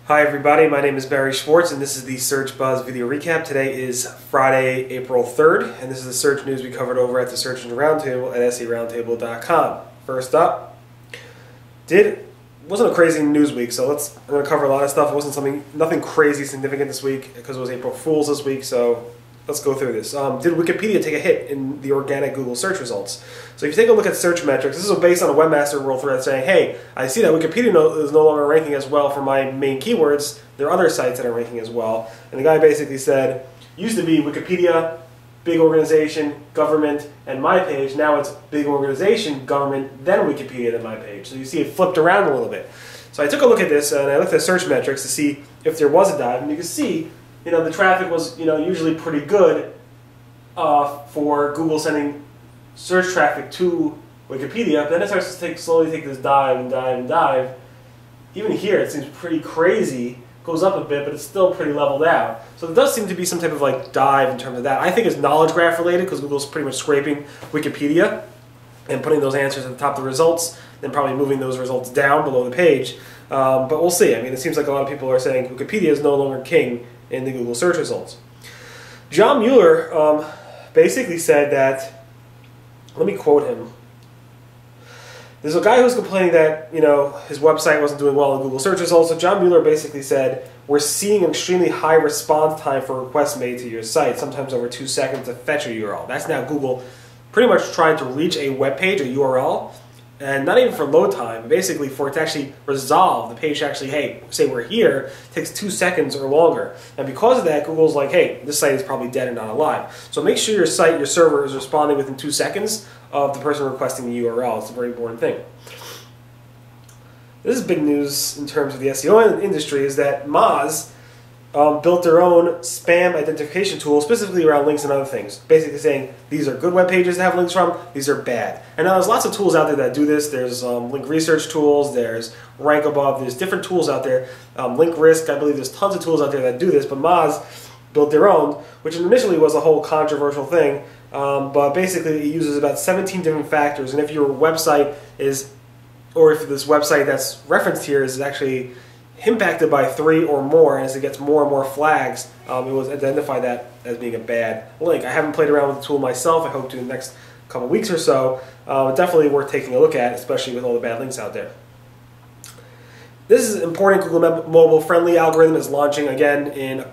Hi everybody, my name is Barry Schwartz and this is the Search Buzz video recap. Today is Friday, April 3rd, and this is the search news we covered over at the Search Engine Roundtable at seroundtable.com. First up, wasn't a crazy news week, so I'm going to cover a lot of stuff. It wasn't nothing crazy significant this week because it was April Fool's this week, so let's go through this. Did Wikipedia take a hit in the organic Google search results? So if you take a look at search metrics, this is based on a webmaster rule thread saying, hey, I see that Wikipedia is no longer ranking as well for my main keywords. There are other sites that are ranking as well. And the guy basically said, used to be Wikipedia, big organization, government, and my page. Now it's big organization, government, then Wikipedia, then my page. So you see it flipped around a little bit. So I took a look at this and I looked at search metrics to see if there was a dive, and you can see the traffic was usually pretty good for Google sending search traffic to Wikipedia. But then it starts to slowly take this dive and dive and dive. Even here it seems pretty crazy. Goes up a bit, but it's still pretty leveled out. So there does seem to be some type of dive in terms of that. I think it's knowledge graph related because Google's pretty much scraping Wikipedia and putting those answers at the top of the results, then probably moving those results down below the page. But we'll see. I mean, it seems like a lot of people are saying Wikipedia is no longer king in the Google search results. John Mueller basically said that, let me quote him. There's a guy who's complaining that his website wasn't doing well in Google search results. So John Mueller basically said, we're seeing an extremely high response time for requests made to your site, sometimes over 2 seconds to fetch a URL. That's now Google pretty much trying to reach a web page, a URL, and not even for load time, but basically for it to actually resolve, the page to actually, hey, say we're here, takes 2 seconds or longer. And because of that, Google's like, hey, this site is probably dead and not alive. So make sure your site, your server is responding within 2 seconds of the person requesting the URL. It's a very important thing. This is big news in terms of the SEO industry, is that Moz built their own spam identification tool specifically around links and other things. Basically saying, these are good web pages to have links from, these are bad. And now there's lots of tools out there that do this. There's link research tools, there's Rank Above, there's different tools out there. Link Risk, I believe there's tons of tools out there that do this, but Moz built their own, which initially was a whole controversial thing, but basically it uses about 17 different factors, and if your website is, or if this website that's referenced here is actually impacted by 3 or more, and as it gets more and more flags, it will identify that as being a bad link. I haven't played around with the tool myself. I hope to in the next couple of weeks or so. Definitely worth taking a look at, especially with all the bad links out there. This is important. Google Mobile Friendly algorithm is launching again in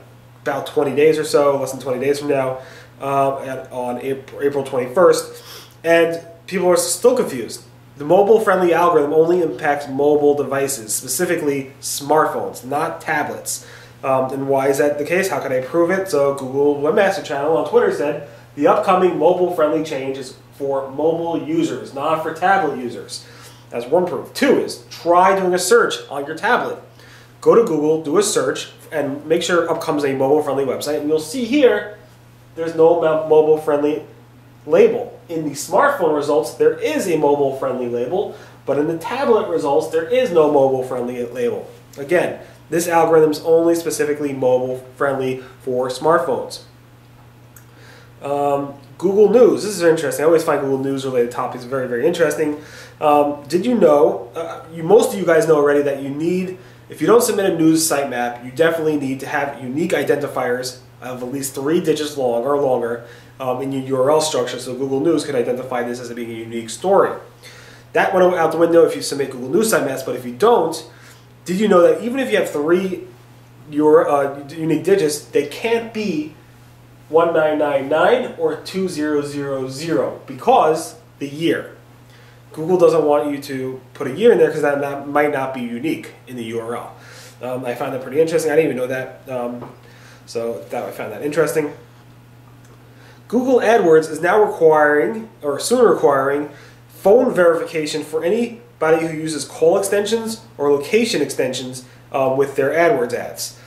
about 20 days or so, less than 20 days from now, on April 21st. And people are still confused. The mobile-friendly algorithm only impacts mobile devices, specifically smartphones, not tablets. And why is that the case? How can I prove it? So Google Webmaster Channel on Twitter said, the upcoming mobile-friendly change is for mobile users, not for tablet users. That's one proof. 2 is, try doing a search on your tablet. Go to Google, do a search, and make sure up comes a mobile-friendly website. And you'll see here, there's no mobile-friendly label. In the smartphone results, there is a mobile-friendly label, but in the tablet results, there is no mobile-friendly label. Again, this algorithm is only specifically mobile-friendly for smartphones. Google News. This is interesting. I always find Google News-related topics very, very interesting. Did you know, most of you guys know already that you need, if you don't submit a news sitemap, you definitely need to have unique identifiers of at least 3 digits long or longer in your URL structure, so Google News can identify this as being a unique story. That went out the window if you submit Google News sitemaps, but if you don't, did you know that even if you have 3 unique digits, they can't be 1999 or 2000 because the year. Google doesn't want you to put a year in there because that might not be unique in the URL. I found that pretty interesting. I didn't even know that. So I found that interesting. Google AdWords is now requiring, or soon requiring, phone verification for anybody who uses call extensions or location extensions with their AdWords ads.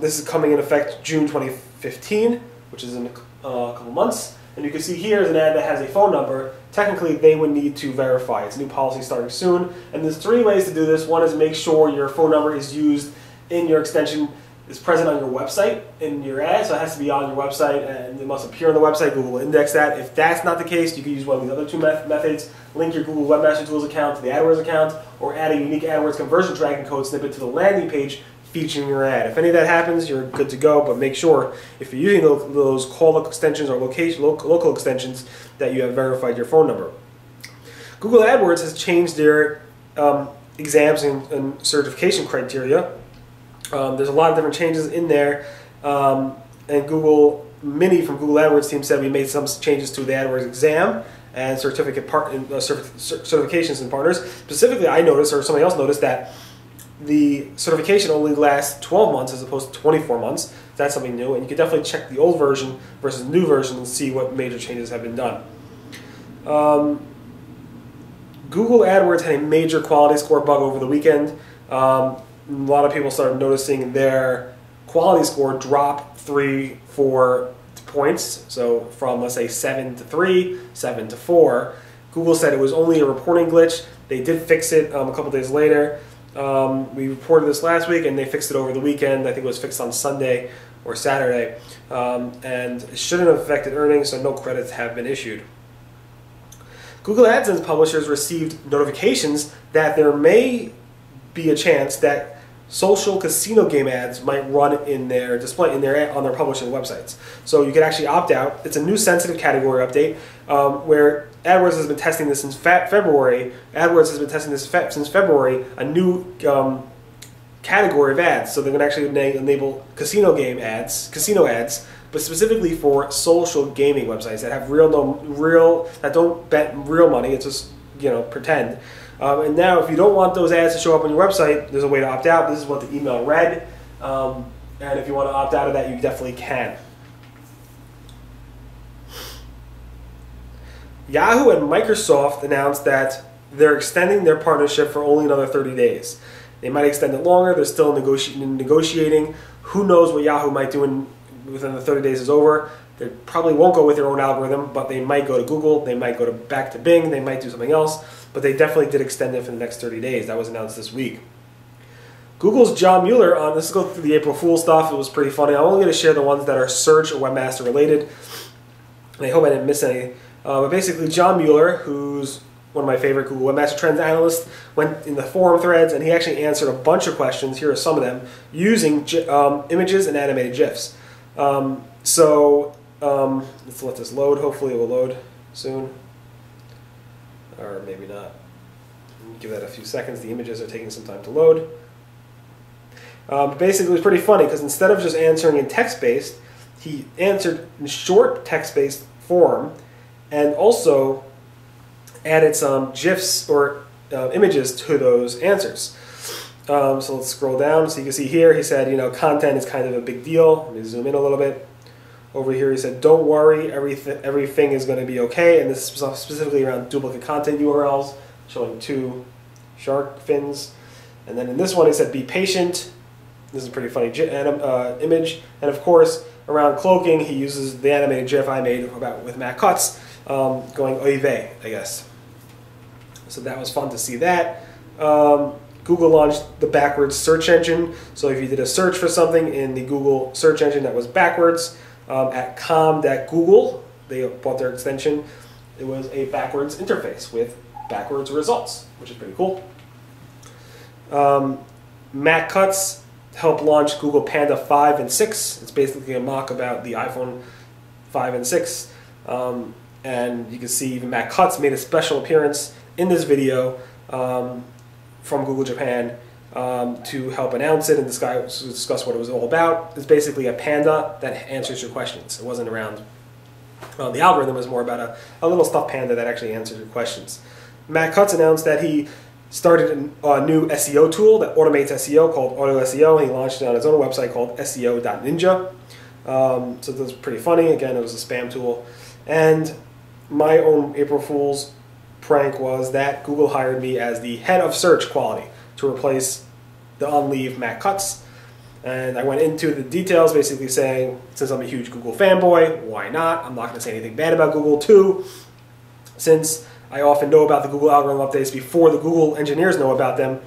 This is coming in effect June 2015, which is in a couple months. And you can see here is an ad that has a phone number. Technically, they would need to verify. It's a new policy starting soon. And there's 3 ways to do this. One is make sure your phone number is used in your extension, is present on your website in your ad, so it has to be on your website and it must appear on the website. Google will index that. If that's not the case, you can use one of these other 2 methods. Link your Google Webmaster Tools account to the AdWords account, or add a unique AdWords conversion tracking code snippet to the landing page featuring your ad. If any of that happens, you're good to go, but make sure if you're using those call extensions or local extensions that you have verified your phone number. Google AdWords has changed their exams and certification criteria. There's a lot of different changes in there, and Minnie from Google AdWords team said we made some changes to the AdWords exam and certifications and partners. Specifically, I noticed, or somebody else noticed, that the certification only lasts 12 months as opposed to 24 months. That's something new, and you can definitely check the old version versus the new version and see what major changes have been done. Google AdWords had a major quality score bug over the weekend. A lot of people started noticing their quality score drop 3-4 points. So from, let's say, 7 to 3, 7 to 4. Google said it was only a reporting glitch. They did fix it a couple days later. We reported this last week, and they fixed it over the weekend. I think it was fixed on Sunday or Saturday. And it shouldn't have affected earnings, so no credits have been issued. Google AdSense publishers received notifications that there may be a chance that social casino game ads might run in their display on their publishing websites. So you can actually opt out. It's a new sensitive category update where AdWords has been testing this since February. AdWords has been testing this since February. A new category of ads. So they're going to actually enable casino ads, but specifically for social gaming websites that have that don't bet real money. It's just pretend. And now, if you don't want those ads to show up on your website, there's a way to opt out. This is what the email read. And if you want to opt out of that, you definitely can. Yahoo and Microsoft announced that they're extending their partnership for only another 30 days. They might extend it longer. They're still negotiating. Who knows what Yahoo might do within the 30 days is over. They probably won't go with their own algorithm, but they might go to Google. They might go back to Bing. They might do something else. But they definitely did extend it for the next 30 days. That was announced this week. Google's John Mueller, let's go through the April Fool stuff. It was pretty funny. I'm only going to share the ones that are search or webmaster related. And I hope I didn't miss any. But basically, John Mueller, who's one of my favorite Google Webmaster Trends analysts, went in the forum threads and he actually answered a bunch of questions. Here are some of them, using images and animated GIFs. Let's let this load. Hopefully it will load soon. Or maybe not. Give that a few seconds. The images are taking some time to load. Basically, it was pretty funny because instead of just answering in text-based, he answered in short text-based form and also added some GIFs or images to those answers. So let's scroll down. So you can see here, he said, content is kind of a big deal. Let me zoom in a little bit. Over here, he said, don't worry, everything is going to be okay. And this is specifically around duplicate content URLs, showing 2 shark fins. And then in this one, he said, be patient. This is a pretty funny image. And of course, around cloaking, he uses the animated GIF I made with Matt Cutts, going oy vey, I guess. So that was fun to see that. Google launched the backwards search engine. So if you did a search for something in the Google search engine that was backwards, at com.google, they bought their extension, it was a backwards interface with backwards results, which is pretty cool. Matt Cutts helped launch Google Panda 5 and 6. It's basically a mock about the iPhone 5 and 6. And you can see even Matt Cutts made a special appearance in this video from Google Japan to help announce it and discuss what it was all about. It's basically a panda that answers your questions. It wasn't around, the algorithm was more about a little stuffed panda that actually answers your questions. Matt Cutts announced that he started a new SEO tool that automates SEO called Auto SEO. He launched it on his own website called SEO.ninja. So this was pretty funny. Again, it was a spam tool. And my own April Fool's prank was that Google hired me as the head of search quality to replace the on-leave Matt Cutts. And I went into the details basically saying, since I'm a huge Google fanboy, why not? I'm not going to say anything bad about Google. 2, since I often know about the Google algorithm updates before the Google engineers know about them,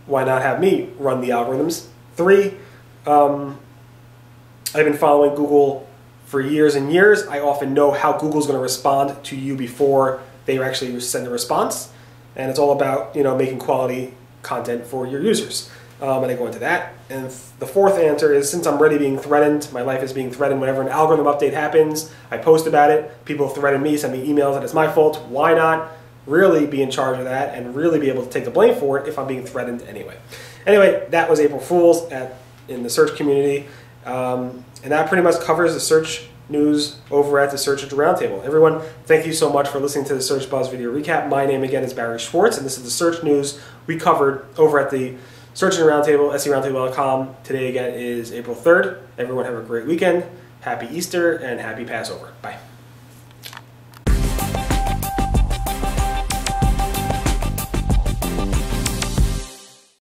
why not have me run the algorithms? 3, I've been following Google for years and years. I often know how Google's going to respond to you before they actually send a response. And it's all about making quality content for your users. And I go into that. And the fourth answer is, since I'm already being threatened, my life is being threatened whenever an algorithm update happens, I post about it, people threaten me, send me emails that it's my fault. Why not really be in charge of that and really be able to take the blame for it if I'm being threatened anyway? Anyway, that was April Fool's in the search community. And that pretty much covers the search news over at the Search Engine Roundtable. Everyone, thank you so much for listening to the Search Buzz video recap. My name again is Barry Schwartz, and this is the search news we covered over at the Search Engine Roundtable, seroundtable.com. Today again is April 3rd. Everyone have a great weekend. Happy Easter and happy Passover. Bye.